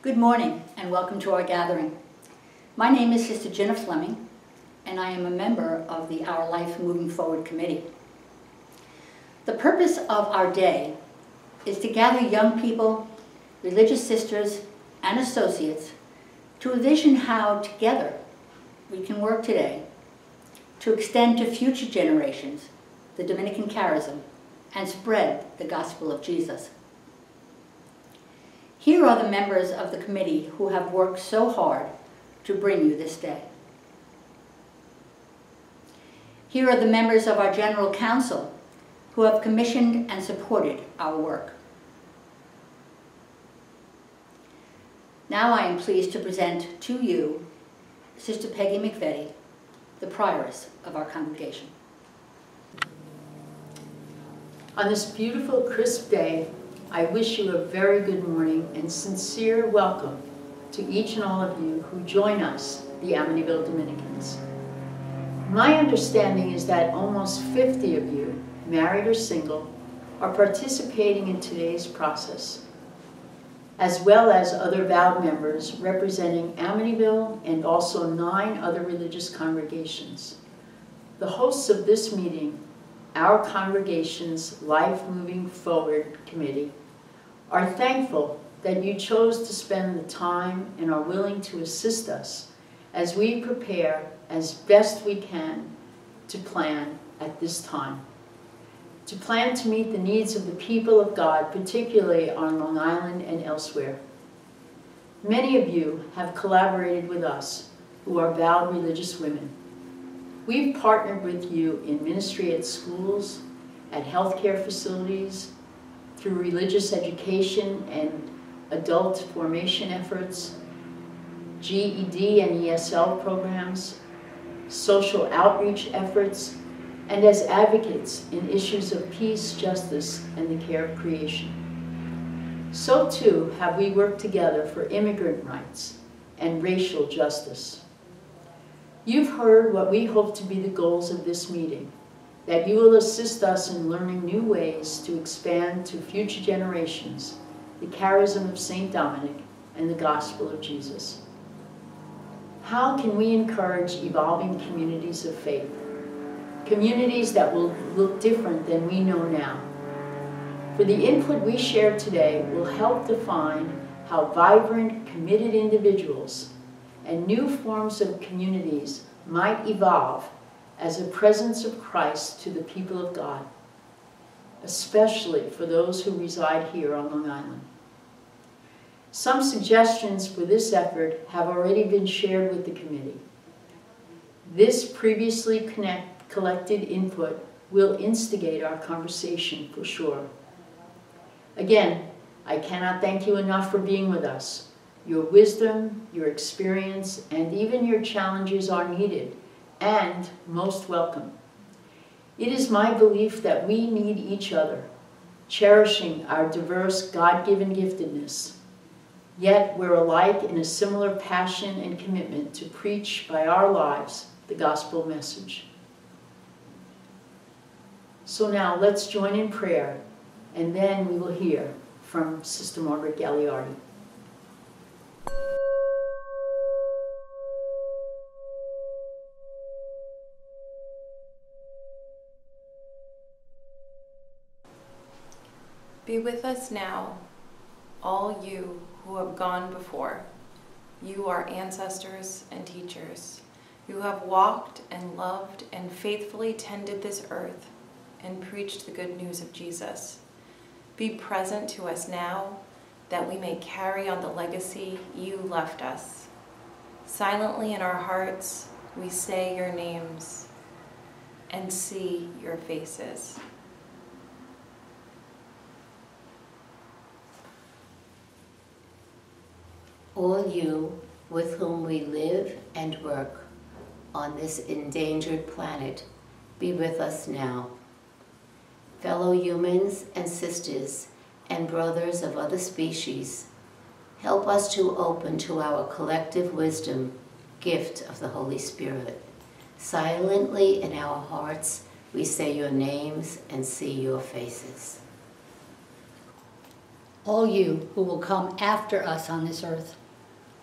Good morning and welcome to our gathering. My name is Sister Jenna Fleming and I am a member of the Our Life Moving Forward Committee. The purpose of our day is to gather young people, religious sisters, and associates to envision how together we can work today to extend to future generations the Dominican charism and spread the gospel of Jesus. Here are the members of the committee who have worked so hard to bring you this day. Here are the members of our General Council who have commissioned and supported our work. Now I am pleased to present to you Sister Peggy McVetti, the prioress of our congregation. On this beautiful, crisp day, I wish you a very good morning and sincere welcome to each and all of you who join us, the Amityville Dominicans. My understanding is that almost 50 of you, married or single, are participating in today's process, as well as other vowed members representing Amityville and also 9 other religious congregations. The hosts of this meeting, our congregation's Life Moving Forward Committee, are thankful that you chose to spend the time and are willing to assist us as we prepare as best we can to plan at this time. To plan to meet the needs of the people of God, particularly on Long Island and elsewhere. Many of you have collaborated with us who are vowed religious women. We've partnered with you in ministry at schools, at healthcare facilities, through religious education and adult formation efforts, GED and ESL programs, social outreach efforts, and as advocates in issues of peace, justice, and the care of creation. So too have we worked together for immigrant rights and racial justice. You've heard what we hope to be the goals of this meeting, that you will assist us in learning new ways to expand to future generations the charism of St. Dominic and the gospel of Jesus. How can we encourage evolving communities of faith? Communities that will look different than we know now. For the input we share today will help define how vibrant, committed individuals and new forms of communities might evolve as a presence of Christ to the people of God, especially for those who reside here on Long Island. Some suggestions for this effort have already been shared with the committee. This previously collected input will instigate our conversation for sure. Again, I cannot thank you enough for being with us. Your wisdom, your experience, and even your challenges are needed and most welcome. It is my belief that we need each other, cherishing our diverse God-given giftedness. Yet we're alike in a similar passion and commitment to preach by our lives the gospel message. So now let's join in prayer, and then we will hear from Sister Margaret Gagliardi. Be with us now, all you who have gone before, you our ancestors and teachers, who have walked and loved and faithfully tended this earth and preached the good news of Jesus. Be present to us now, that we may carry on the legacy you left us. Silently in our hearts, we say your names and see your faces. All you with whom we live and work on this endangered planet, be with us now. Fellow humans and sisters and brothers of other species, help us to open to our collective wisdom, gift of the Holy Spirit. Silently in our hearts, we say your names and see your faces. all you who will come after us on this earth,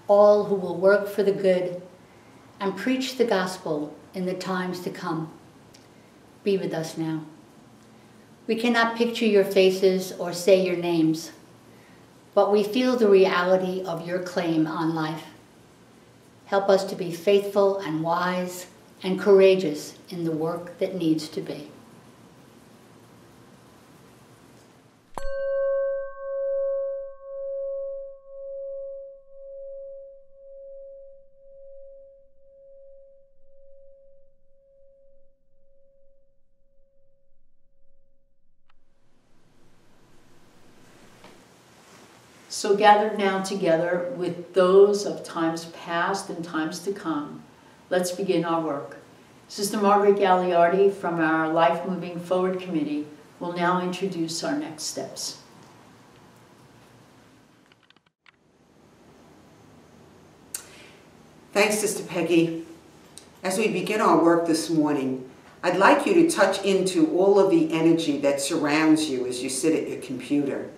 all who will work for the good and preach the gospel in the times to come. Be with us now. We cannot picture your faces or say your names, but we feel the reality of your claim on life. Help us to be faithful and wise and courageous in the work that needs to be. So gathered now together with those of times past and times to come, let's begin our work. Sister Margaret Gagliardi from our Life Moving Forward Committee will now introduce our next steps. Thanks, Sister Peggy. As we begin our work this morning, I'd like you to touch into all of the energy that surrounds you as you sit at your computer.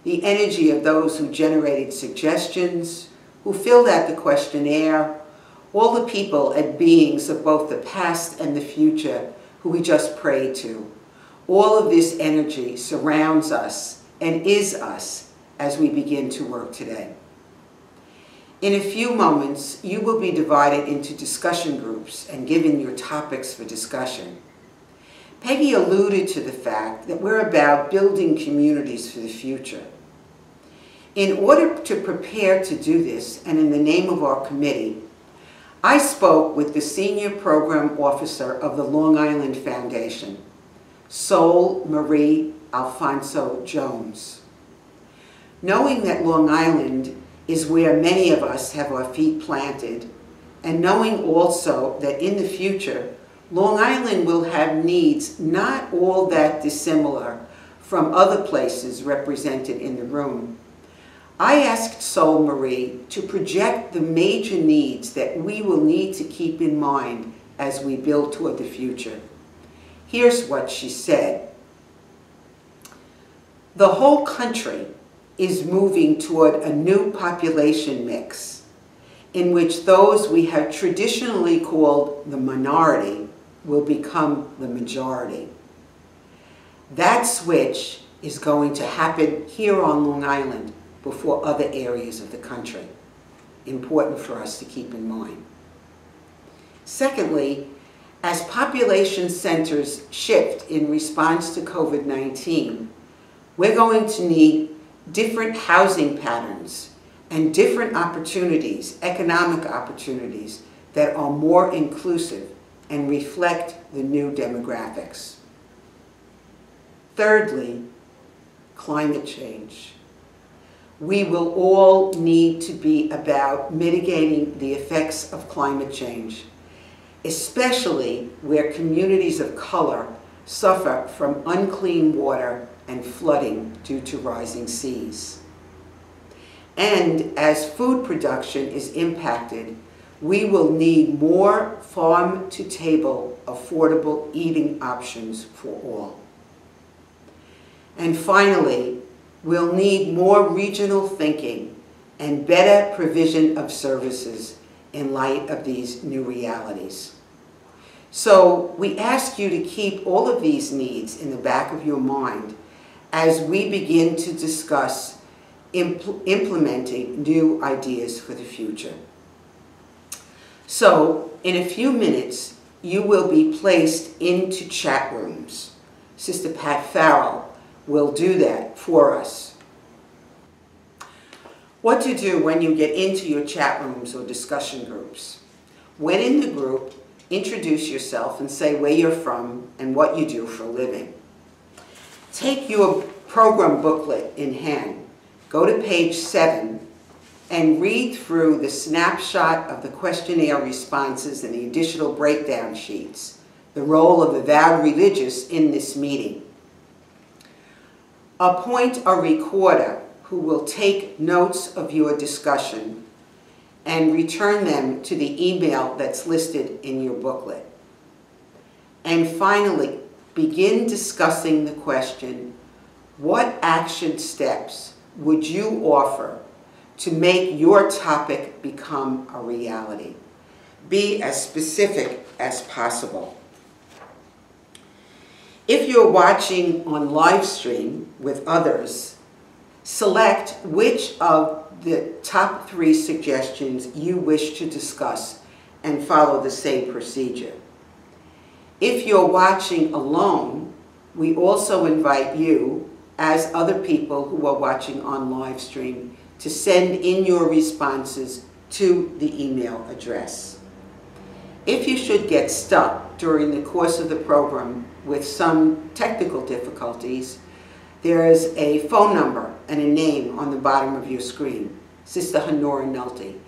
The energy of those who generated suggestions, who filled out the questionnaire, all the people and beings of both the past and the future who we just prayed to. All of this energy surrounds us and is us as we begin to work today. In a few moments, you will be divided into discussion groups and given your topics for discussion. Peggy alluded to the fact that we're about building communities for the future. In order to prepare to do this, and in the name of our committee, I spoke with the Senior Program Officer of the Long Island Foundation, Sol Marie Alfonso Jones. Knowing that Long Island is where many of us have our feet planted, and knowing also that in the future, Long Island will have needs not all that dissimilar from other places represented in the room, I asked Sol Marie to project the major needs that we will need to keep in mind as we build toward the future. Here's what she said. The whole country is moving toward a new population mix in which those we have traditionally called the minority will become the majority. That switch is going to happen here on Long Island before other areas of the country. Important for us to keep in mind. Secondly, as population centers shift in response to COVID-19, we're going to need different housing patterns and different opportunities, economic opportunities, that are more inclusive and reflect the new demographics. Thirdly, climate change. We will all need to be about mitigating the effects of climate change, especially where communities of color suffer from unclean water and flooding due to rising seas. And as food production is impacted, we will need more farm-to-table affordable eating options for all. And finally, we'll need more regional thinking and better provision of services in light of these new realities. So we ask you to keep all of these needs in the back of your mind as we begin to discuss implementing new ideas for the future. So in a few minutes, you will be placed into chat rooms. Sister Pat Farrell will do that for us. What to do when you get into your chat rooms or discussion groups. When in the group, introduce yourself and say where you're from and what you do for a living. Take your program booklet in hand, go to page 7, and read through the snapshot of the questionnaire responses and the additional breakdown sheets, the role of the vowed religious in this meeting. Appoint a recorder who will take notes of your discussion and return them to the email that's listed in your booklet. And finally, begin discussing the question, what action steps would you offer to make your topic become a reality? Be as specific as possible. If you're watching on live stream with others, select which of the top 3 suggestions you wish to discuss and follow the same procedure. If you're watching alone, we also invite you, as other people who are watching on live stream, to send in your responses to the email address. If you should get stuck during the course of the program with some technical difficulties, there is a phone number and a name on the bottom of your screen, Sister Honora Nulty.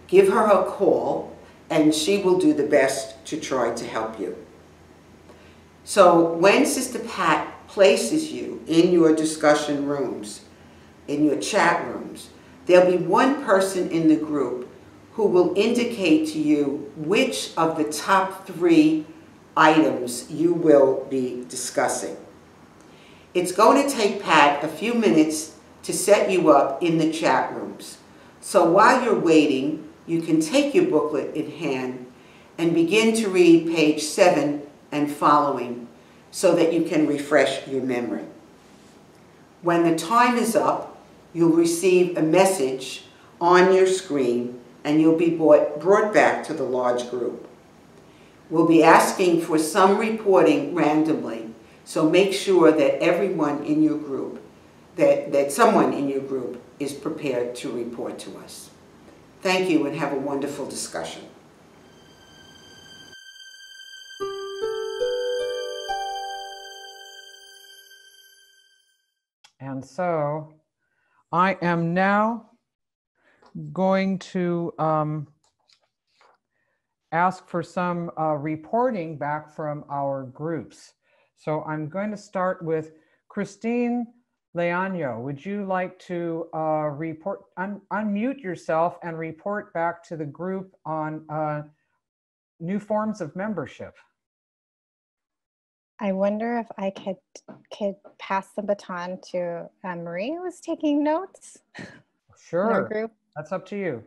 Give her a call and she will do the best to try to help you. So when Sister Pat places you in your discussion rooms, in your chat rooms, there'll be one person in the group who will indicate to you which of the top 3 items you will be discussing. It's going to take Pat a few minutes to set you up in the chat rooms. So while you're waiting, you can take your booklet in hand and begin to read page 7 and following so that you can refresh your memory. When the time is up, you'll receive a message on your screen and you'll be brought back to the large group. We'll be asking for some reporting randomly, so make sure that everyone in your group, that someone in your group is prepared to report to us. Thank you and have a wonderful discussion. And so I am now going to ask for some reporting back from our groups. So I'm going to start with Christine Leaño. Would you like to unmute yourself and report back to the group on new forms of membership? I wonder if I could pass the baton to Marie, who was taking notes. Sure, in our group. That's up to you.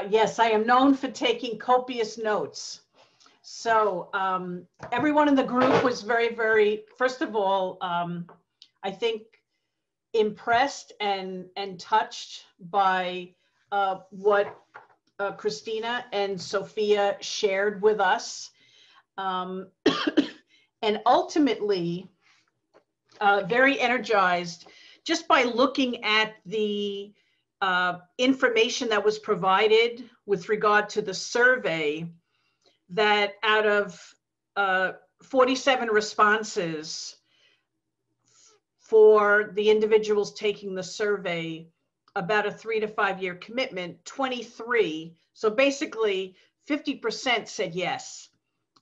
Yes, I am known for taking copious notes. So everyone in the group was very, first of all, I think impressed and touched by what Christina and Sophia shared with us. And ultimately, very energized just by looking at the information that was provided with regard to the survey, that out of 47 responses for the individuals taking the survey about a 3 to 5 year commitment, 23, so basically 50% said yes.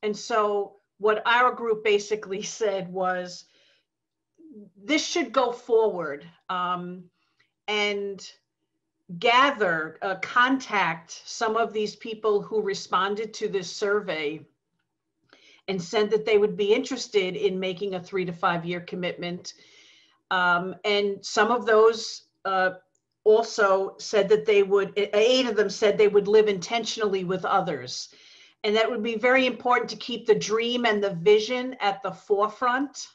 And so what our group basically said was, this should go forward and gather, contact some of these people who responded to this survey and said that they would be interested in making a 3 to 5 year commitment. And some of those also said that they would, 8 of them said they would live intentionally with others. And that would be very important to keep the dream and the vision at the forefront.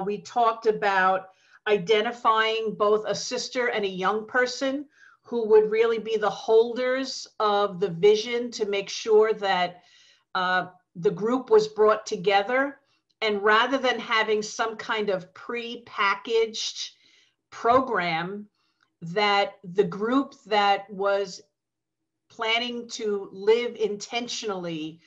We talked about identifying both a sister and a young person who would really be the holders of the vision to make sure that the group was brought together. And rather than having some kind of pre-packaged program, that the group that was planning to live intentionally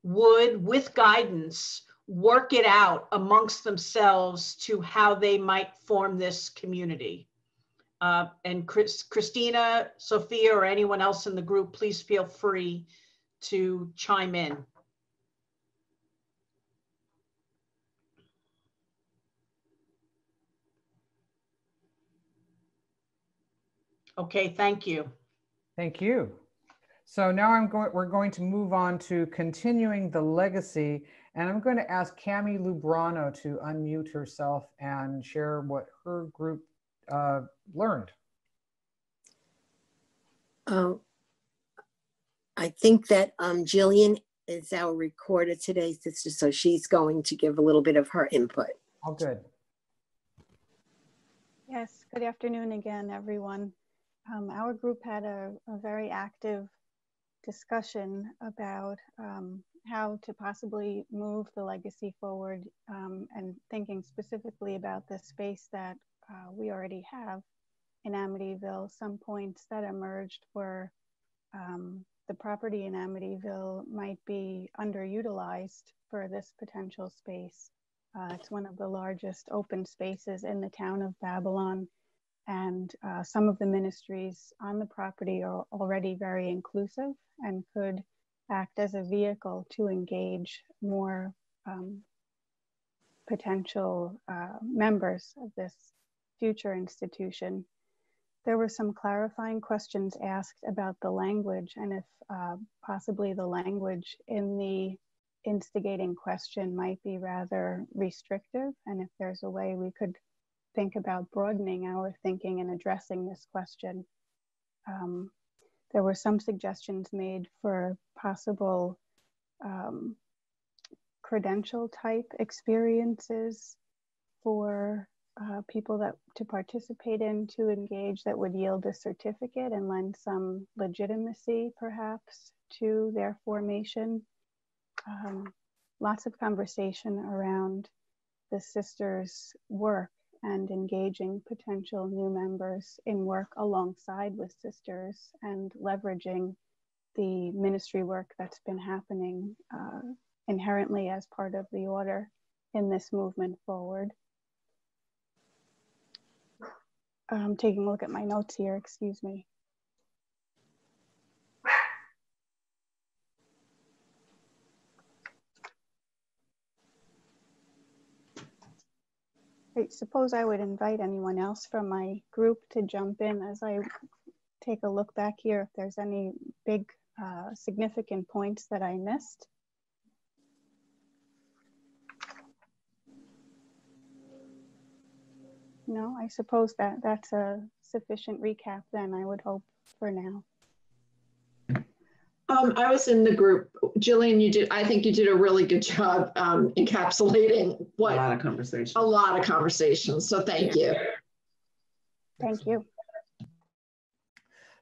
would, with guidance, work it out amongst themselves to how they might form this community. And Christina, Sophia, or anyone else in the group, please feel free to chime in. Okay, thank you. Thank you. So now we're going to move on to continuing the legacy, and I'm going to ask Cami Lubrano to unmute herself and share what her group learned. I think that Jillian is our recorder today, sister, so she's going to give a little bit of her input. Oh, good. Yes, good afternoon again, everyone. Our group had a very active discussion about how to possibly move the legacy forward, and thinking specifically about the space that we already have in Amityville. Some points that emerged were the property in Amityville might be underutilized for this potential space. It's one of the largest open spaces in the town of Babylon, and some of the ministries on the property are already very inclusive and could act as a vehicle to engage more potential members of this future institution. There were some clarifying questions asked about the language, and if possibly the language in the instigating question might be rather restrictive, and if there's a way we could think about broadening our thinking and addressing this question. There were some suggestions made for possible credential type experiences for people to participate in, to engage, that would yield a certificate and lend some legitimacy perhaps to their formation. Lots of conversation around the sisters' work and engaging potential new members in work alongside with sisters, and leveraging the ministry work that's been happening inherently as part of the order in this movement forward. I'm taking a look at my notes here, excuse me. I suppose I would invite anyone else from my group to jump in as I take a look back here, if there's any big significant points that I missed. No, I suppose that's a sufficient recap then, I would hope, for now. I was in the group. Jillian, I think you did a really good job encapsulating what— a lot of conversation. A lot of conversations. So thank you. Thank you.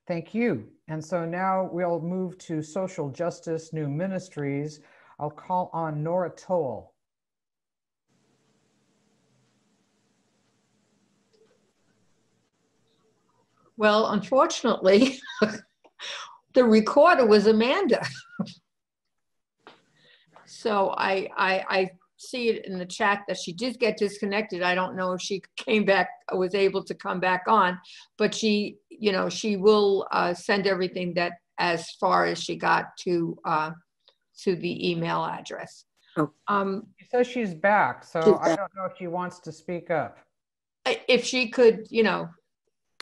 Thank you. And so now we'll move to Social Justice New Ministries. I'll call on Nora Toll. Well, unfortunately, the recorder was Amanda. So I see it in the chat that she did get disconnected. I don't know if she came back, was able to come back on, but she, you know, she will send everything that as far as she got to the email address. Oh. She says she's back, so I don't know if she wants to speak up. If she could, you know,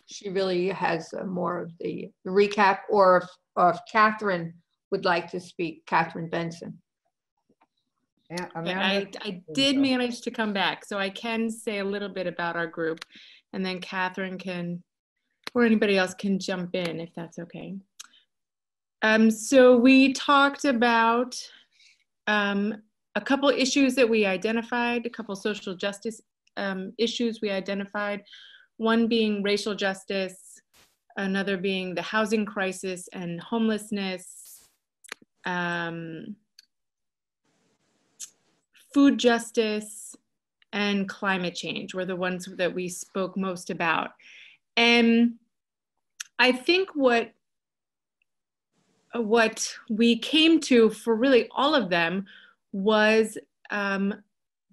she really has more of the recap, or if Catherine would like to speak, Catherine Benson. Amanda? I did manage to come back, so I can say a little bit about our group, and then Catherine can, or anybody else can jump in if that's okay. So we talked about a couple issues that we identified, a couple social justice issues we identified. One being racial justice, another being the housing crisis and homelessness, food justice, and climate change were the ones that we spoke most about. And I think what we came to for really all of them was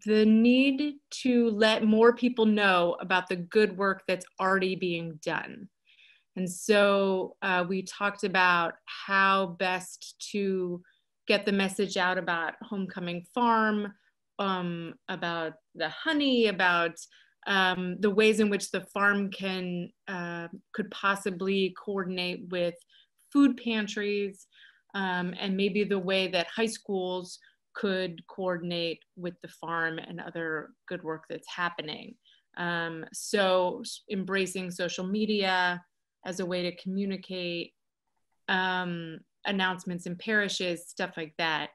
the need to let more people know about the good work that's already being done. And so we talked about how best to get the message out about Homecoming Farm, about the honey, about the ways in which the farm could possibly coordinate with food pantries, and maybe the way that high schools could coordinate with the farm and other good work that's happening. So embracing social media as a way to communicate, announcements in parishes, stuff like that.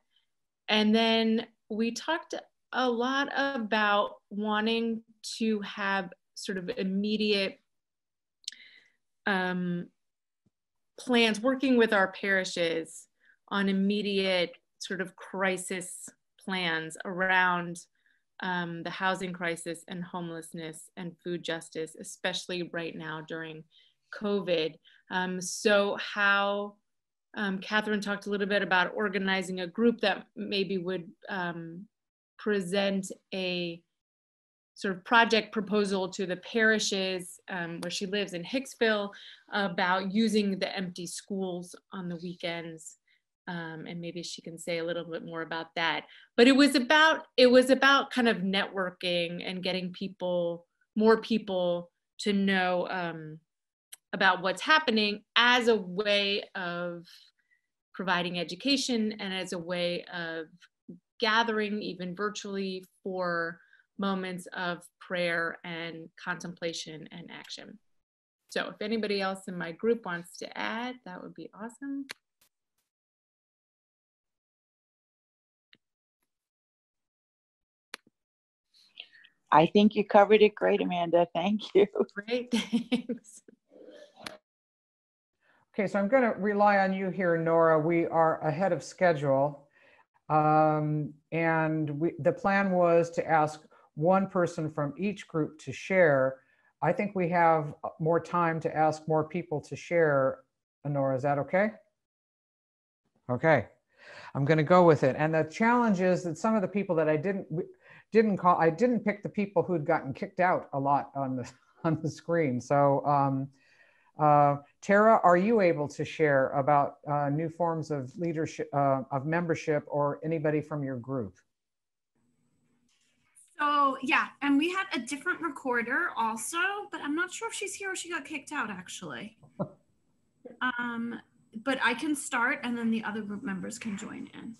And then we talked a lot about wanting to have sort of immediate plans, working with our parishes on immediate sort of crisis plans around the housing crisis and homelessness and food justice, especially right now during COVID. So how Catherine talked a little bit about organizing a group that maybe would present a sort of project proposal to the parishes where she lives in Hicksville about using the empty schools on the weekends. And maybe she can say a little bit more about that. But it was about kind of networking and getting more people to know about what's happening as a way of providing education and as a way of gathering, even virtually, for moments of prayer and contemplation and action. So if anybody else in my group wants to add, that would be awesome. I think you covered it great, Amanda. Thank you. Great, thanks. Okay, so I'm going to rely on you here, Nora. We are ahead of schedule. And the plan was to ask one person from each group to share. I think we have more time to ask more people to share. Nora, is that okay? Okay, I'm going to go with it. And the challenge is that some of the people that I didn't pick the people who'd gotten kicked out a lot on the screen. So Tara, are you able to share about new forms of leadership, of membership, or anybody from your group? So yeah, and we had a different recorder also, but I'm not sure if she's here or she got kicked out actually. But I can start and then the other group members can join in.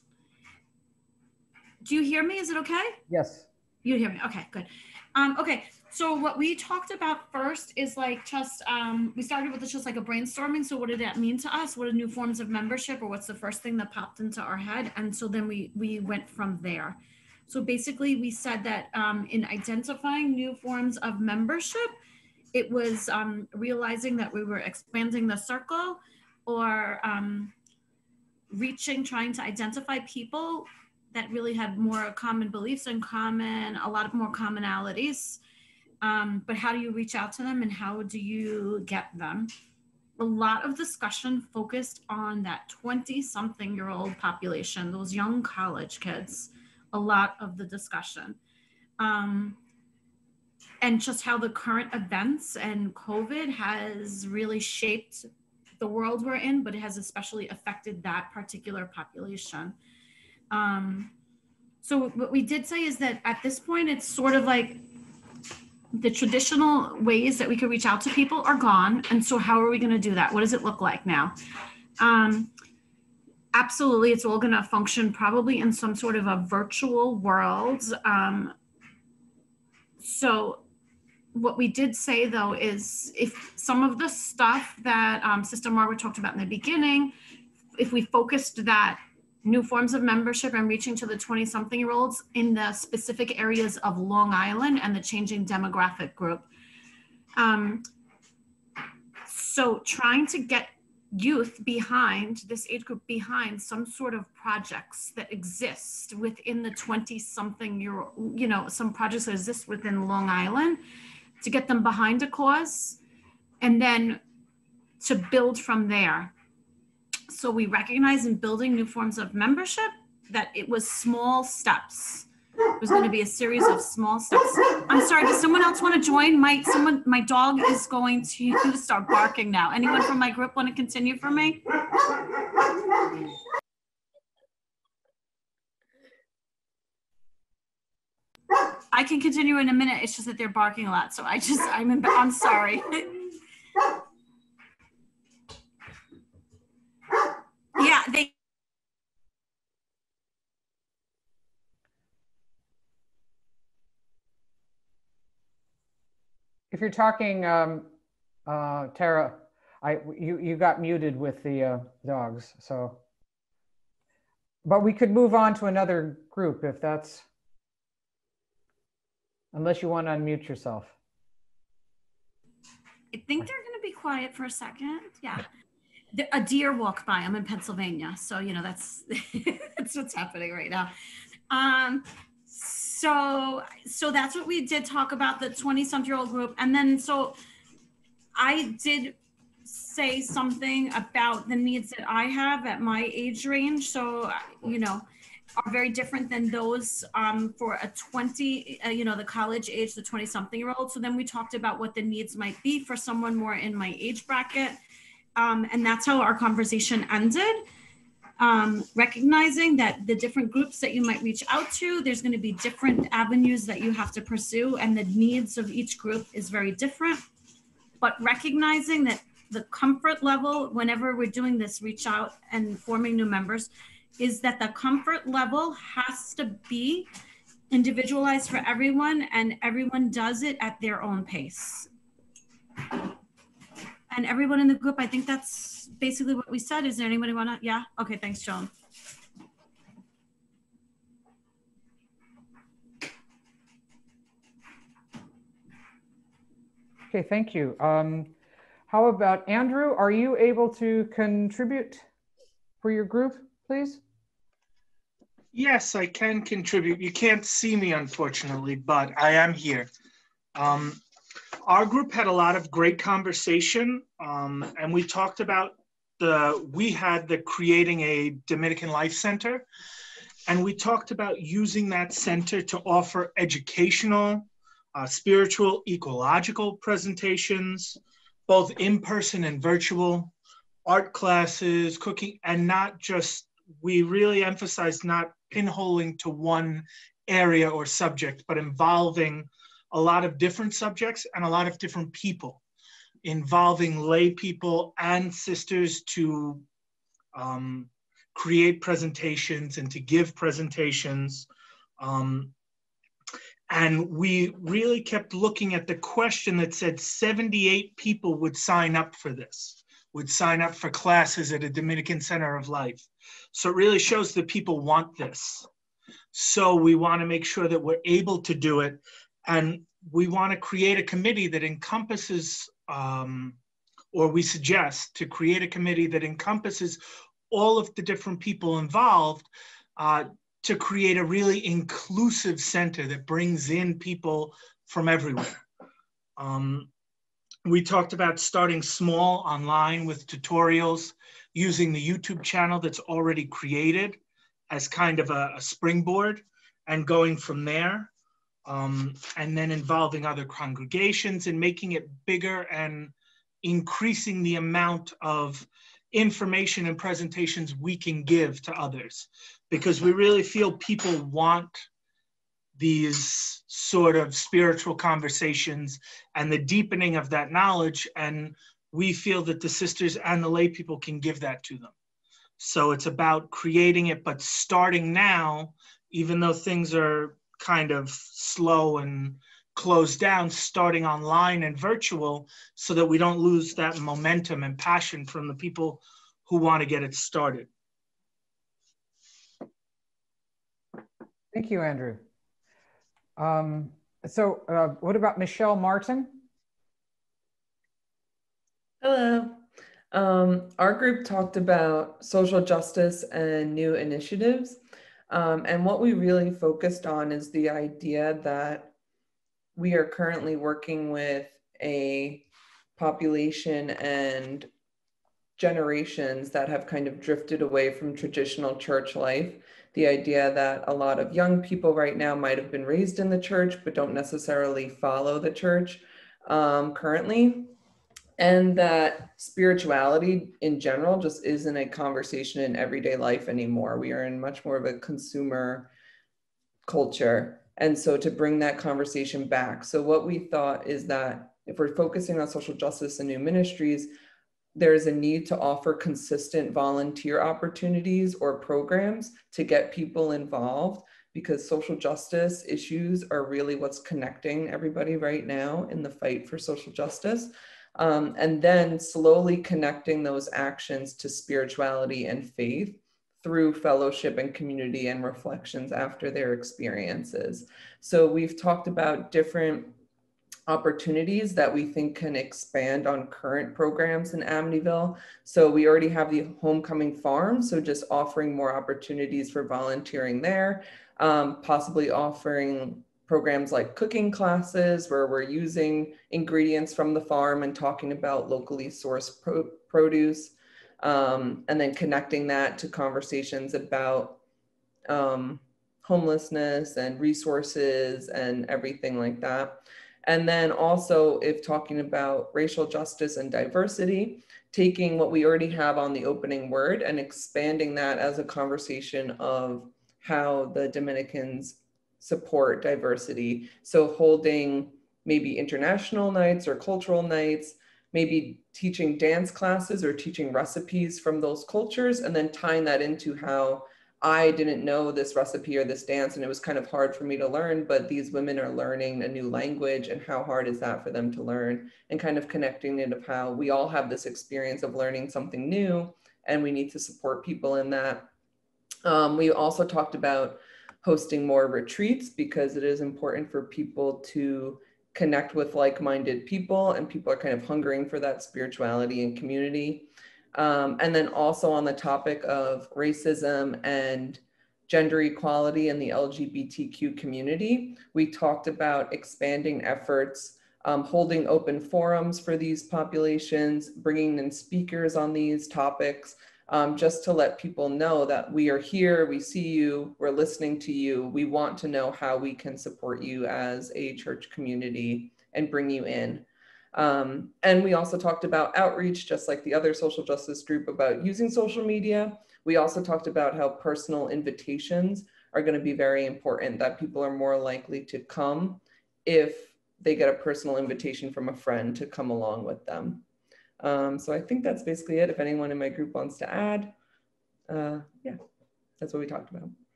Do you hear me? Is it okay? Yes. You hear me? Okay, good. Okay, so what we talked about first is like just, we started with just like a brainstorming. So what did that mean to us? What are new forms of membership, or what's the first thing that popped into our head? And so then we went from there. So basically we said that in identifying new forms of membership, it was realizing that we were expanding the circle, or trying to identify people that really had more common beliefs and a lot of more commonalities. But how do you reach out to them and how do you get them? A lot of discussion focused on that 20-something-year-old population, those young college kids, a lot of the discussion. And just how the current events and COVID has really shaped the world we're in, but it has especially affected that particular population. So what we did say is that at this point, it's sort of like the traditional ways that we could reach out to people are gone. And so how are we going to do that? What does it look like now? Absolutely, it's all going to function probably in some sort of a virtual world. So what we did say, though, is if some of the stuff that Sister Margaret talked about in the beginning, if we focused that new forms of membership and reaching to the 20-something-year-olds in the specific areas of Long Island and the changing demographic group. So trying to get youth behind, this age group behind some sort of projects that exist within the 20-something-year-old, some projects that exist within Long Island, to get them behind a cause and then to build from there. So we recognize in building new forms of membership that it was small steps. It was going to be a series of small steps. I'm sorry, does someone else want to join? My dog is going to start barking now. Anyone from my group want to continue for me? I can continue in a minute. It's just that they're barking a lot. So I'm sorry. if you're talking, Tara, you got muted with the dogs, so. But we could move on to another group if that's, unless you want to unmute yourself. I think they're going to be quiet for a second. Yeah. A deer walked by. I'm in Pennsylvania. So, you know, that's, that's what's happening right now. So that's what we did talk about, the 20-something-year-old group. And then, so I did say something about the needs that I have at my age range. So, you know, are very different than those for a 20, you know, the college age, the 20-something-year-old. So then we talked about what the needs might be for someone more in my age bracket. And that's how our conversation ended. Recognizing that the different groups that you might reach out to, there's going to be different avenues that you have to pursue, and the needs of each group is very different. But recognizing that the comfort level, whenever we're doing this reach out and forming new members, is that the comfort level has to be individualized for everyone, and everyone does it at their own pace. And everyone in the group, I think that's basically what we said. Is there anybody wanna, yeah? Okay, thanks, Joan. Okay, thank you. How about Andrew? Are you able to contribute for your group, please? Yes, I can contribute. You can't see me, unfortunately, but I am here. Our group had a lot of great conversation, and we talked about we had the creating a Dominican Life Center, and we talked about using that center to offer educational, spiritual, ecological presentations, both in-person and virtual, art classes, cooking, and not just, we really emphasized not pinholing to one area or subject, but involving a lot of different subjects and a lot of different people, involving lay people and sisters to create presentations and to give presentations. And we really kept looking at the question that said 78 people would sign up for this, would sign up for classes at a Dominican Center of Life. So it really shows that people want this. So we want to make sure that we're able to do it. And we want to create a committee that encompasses, or we suggest to create a committee that encompasses all of the different people involved to create a really inclusive center that brings in people from everywhere. We talked about starting small online with tutorials, using the YouTube channel that's already created as kind of a springboard and going from there. And then involving other congregations and making it bigger and increasing the amount of information and presentations we can give to others, because we really feel people want these sort of spiritual conversations and the deepening of that knowledge, and we feel that the sisters and the lay people can give that to them. So it's about creating it, but starting now, even though things are kind of slow and closed down, starting online and virtual, so that we don't lose that momentum and passion from the people who want to get it started. Thank you, Andrew. What about Michelle Martin? Hello. Our group talked about social justice and new initiatives. And what we really focused on is the idea that we are currently working with a population and generations that have kind of drifted away from traditional church life. The idea that a lot of young people right now might have been raised in the church, but don't necessarily follow the church currently. And that spirituality in general just isn't a conversation in everyday life anymore. We are in much more of a consumer culture. And so to bring that conversation back. So what we thought is that if we're focusing on social justice and new ministries, there's a need to offer consistent volunteer opportunities or programs to get people involved, because social justice issues are really what's connecting everybody right now in the fight for social justice. And then slowly connecting those actions to spirituality and faith through fellowship and community and reflections after their experiences. So we've talked about different opportunities that we think can expand on current programs in Amityville. So we already have the Homecoming Farm, so just offering more opportunities for volunteering there, possibly offering programs like cooking classes where we're using ingredients from the farm and talking about locally sourced produce, and then connecting that to conversations about homelessness and resources and everything like that. And then also, if talking about racial justice and diversity, taking what we already have on the opening word and expanding that as a conversation of how the Dominicans support diversity. So holding maybe international nights or cultural nights, maybe teaching dance classes or teaching recipes from those cultures, and then tying that into how I didn't know this recipe or this dance, and it was kind of hard for me to learn, but these women are learning a new language, and how hard is that for them to learn, and kind of connecting it of how we all have this experience of learning something new, and we need to support people in that. We also talked about hosting more retreats, because it is important for people to connect with like-minded people, and people are kind of hungering for that spirituality and community. And then also on the topic of racism and gender equality in the LGBTQ community, we talked about expanding efforts, holding open forums for these populations, bringing in speakers on these topics, just to let people know that we are here, we see you, we're listening to you, we want to know how we can support you as a church community and bring you in. And we also talked about outreach, just like the other social justice group, about using social media. We also talked about how personal invitations are going to be very important, that people are more likely to come if they get a personal invitation from a friend to come along with them. So I think that's basically it. If anyone in my group wants to add, yeah, that's what we talked about.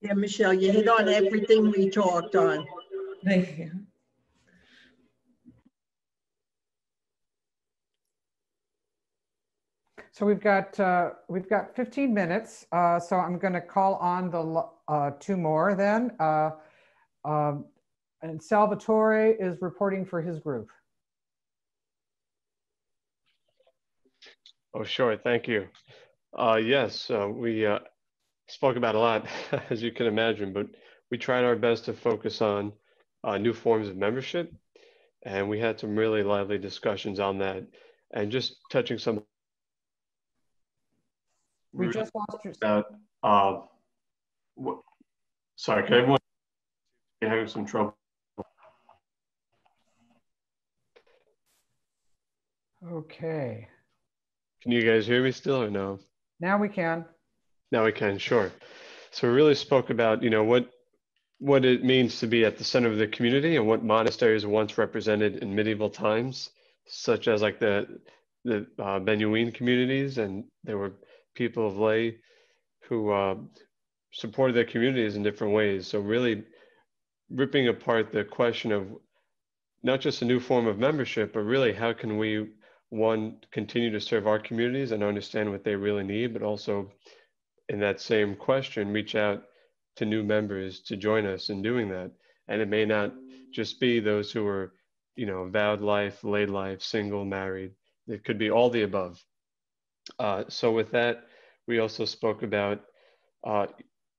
Yeah, Michelle, you hit on everything we talked on. Thank you. So we've got 15 minutes. So I'm going to call on the two more then. And Salvatore is reporting for his group. Oh, sure. Thank you. Yes, we spoke about a lot, as you can imagine, but we tried our best to focus on new forms of membership. And we had some really lively discussions on that. And just touching some. We just lost your. Sorry, can everyone be having some trouble? Okay. Can you guys hear me still or no? Now we can. Now we can, sure. So we really spoke about, what it means to be at the center of the community and what monasteries once represented in medieval times, such as like the Benuin communities, and there were people of lay who supported their communities in different ways. So really ripping apart the question of not just a new form of membership, but really how can we, one, continue to serve our communities and understand what they really need, but also in that same question, reach out to new members to join us in doing that. And it may not just be those who are, vowed life, laid life, single, married. It could be all the above. So with that, we also spoke about, one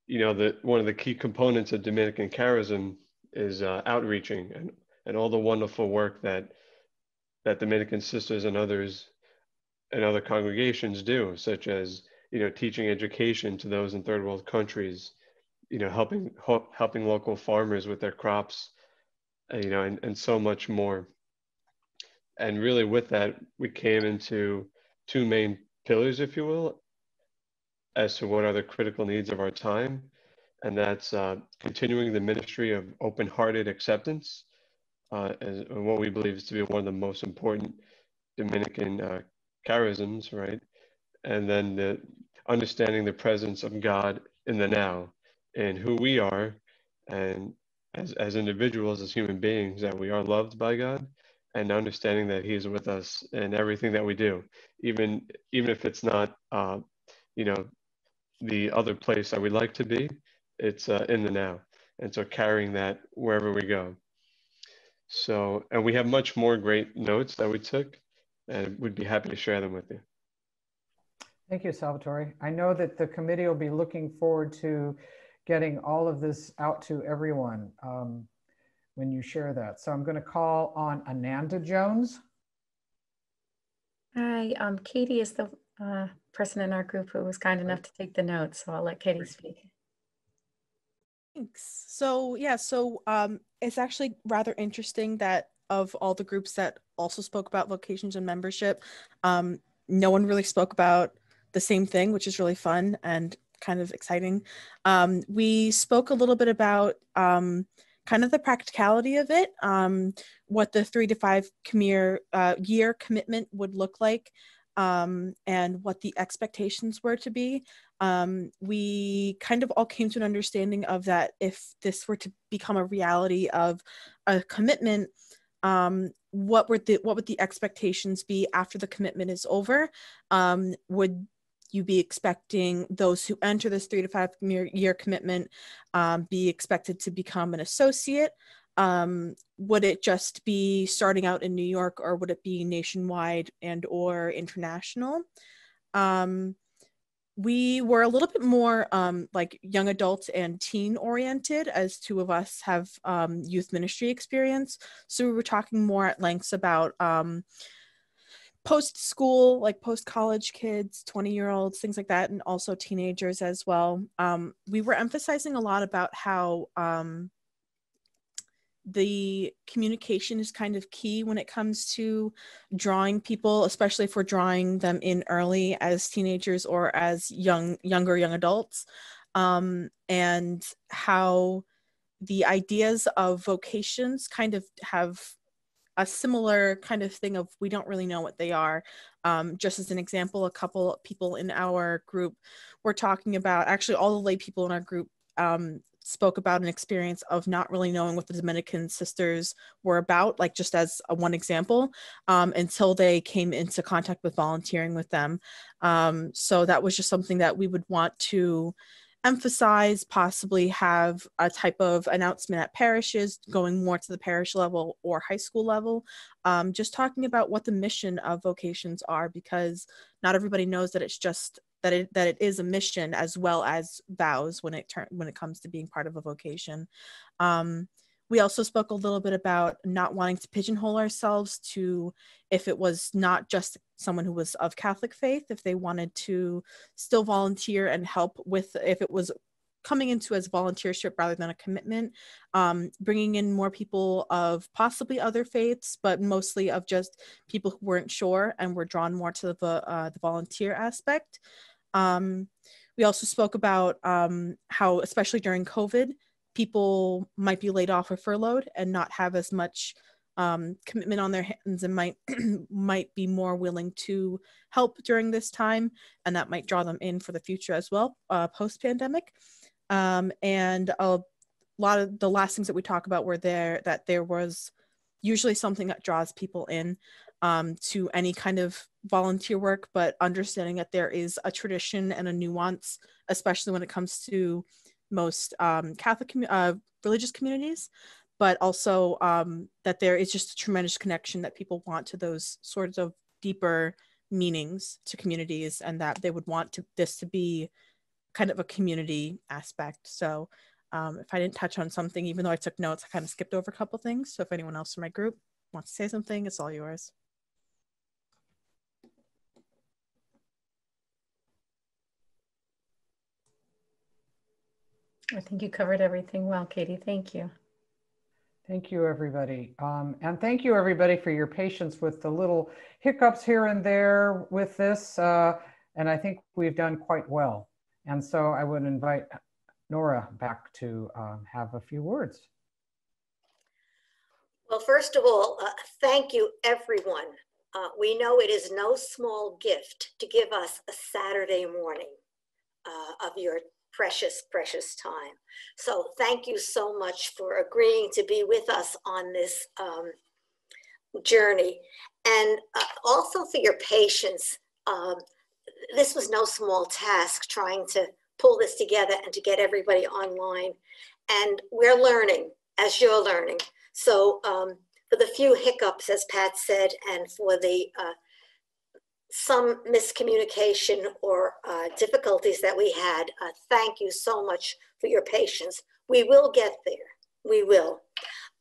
of the key components of Dominican charism is outreaching and all the wonderful work that Dominican sisters and others and other congregations do, such as, teaching education to those in third world countries, helping local farmers with their crops, and so much more. And really with that, we came into two main pillars, if you will. as to what are the critical needs of our time. And that's continuing the ministry of open-hearted acceptance, as what we believe is to be one of the most important Dominican charisms, right? And then the understanding the presence of God in the now and who we are, and as individuals, as human beings, that we are loved by God, and understanding that He is with us in everything that we do, even if it's not, you know, the other place that we'd like to be, it's in the now. And so carrying that wherever we go. So, and we have much more great notes that we took, and we'd be happy to share them with you. Thank you, Salvatore. I know that the committee will be looking forward to getting all of this out to everyone when you share that. So I'm going to call on Ananda Jones. Hi, Katie is the person in our group who was kind enough to take the notes, so I'll let Katie speak. Thanks. So yeah, it's actually rather interesting that of all the groups that also spoke about vocations and membership, no one really spoke about the same thing, which is really fun and kind of exciting. We spoke a little bit about kind of the practicality of it, what the 3 to 5 year commitment would look like, and what the expectations were to be. We kind of all came to an understanding of that if this were to become a reality of a commitment, what would the expectations be after the commitment is over? Would you be expecting those who enter this 3 to 5 year commitment be expected to become an associate? Would it just be starting out in New York, or would it be nationwide and or international? We were a little bit more like young adult and teen oriented, as 2 of us have youth ministry experience. So we were talking more at lengths about post-school, like post-college kids, 20-year-olds, things like that, and also teenagers as well. We were emphasizing a lot about how the communication is kind of key when it comes to drawing people, especially if we're drawing them in early as teenagers or as young adults, and how the ideas of vocations kind of have a similar kind of thing of we don't really know what they are. Just as an example, a couple of people in our group were talking about, actually all the lay people in our group spoke about an experience of not really knowing what the Dominican sisters were about, like just as one example, until they came into contact with volunteering with them. So that was just something that we would want to emphasize, possibly have a type of announcement at parishes, going more to the parish level or high school level, just talking about what the mission of vocations are, because not everybody knows that it's just that it is a mission as well as vows when it comes to being part of a vocation. We also spoke a little bit about not wanting to pigeonhole ourselves to, if it was not just someone who was of Catholic faith, if they wanted to still volunteer and help with, if it was coming into as volunteership rather than a commitment, bringing in more people of possibly other faiths, but mostly of just people who weren't sure and were drawn more to the volunteer aspect. We also spoke about how, especially during COVID, people might be laid off or furloughed and not have as much commitment on their hands, and might be more willing to help during this time, and that might draw them in for the future as well, post-pandemic. And a lot of the last things that we talk about were that there was usually something that draws people in to any kind of volunteer work, but understanding that there is a tradition and a nuance, especially when it comes to most Catholic religious communities, but also that there is just a tremendous connection that people want to those sorts of deeper meanings to communities, and that they would want this to be kind of a community aspect. So if I didn't touch on something, even though I took notes, I kind of skipped over a couple things. So if anyone else in my group wants to say something, it's all yours. I think you covered everything well, Katie. Thank you. Thank you, everybody. And thank you, everybody, for your patience with the little hiccups here and there with this. And I think we've done quite well. And so I would invite Nora back to have a few words. Well, first of all, thank you, everyone. We know it is no small gift to give us a Saturday morning of your precious, precious time. So thank you so much for agreeing to be with us on this journey. And also for your patience. This was no small task trying to pull this together and to get everybody online. And we're learning as you're learning. So for the few hiccups, as Pat said, and for the some miscommunication or difficulties that we had, thank you so much for your patience. We will get there, we will.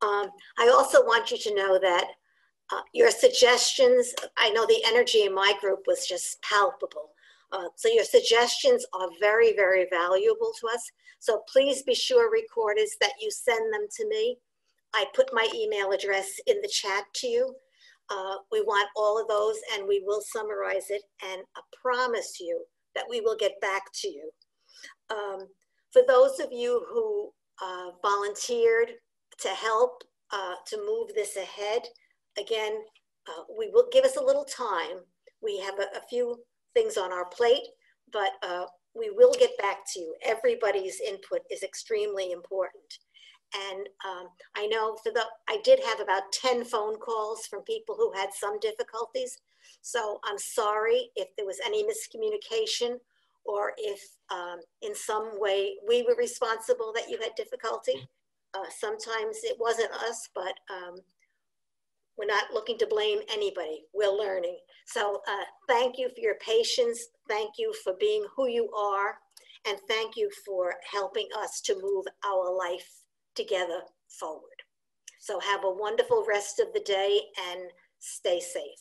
I also want you to know that your suggestions, I know the energy in my group was just palpable. So your suggestions are very, very valuable to us. So please be sure, recorders, that you send them to me. I put my email address in the chat to you. We want all of those, and we will summarize it, and I promise you that we will get back to you. For those of you who volunteered to help to move this ahead, again, we will give us a little time. We have a few things on our plate, but we will get back to you. Everybody's input is extremely important. And I know I did have about 10 phone calls from people who had some difficulties. So I'm sorry if there was any miscommunication, or if in some way we were responsible that you had difficulty. Sometimes it wasn't us, but we're not looking to blame anybody. We're learning. So thank you for your patience. Thank you for being who you are. And thank you for helping us to move our life together forward. So have a wonderful rest of the day and stay safe.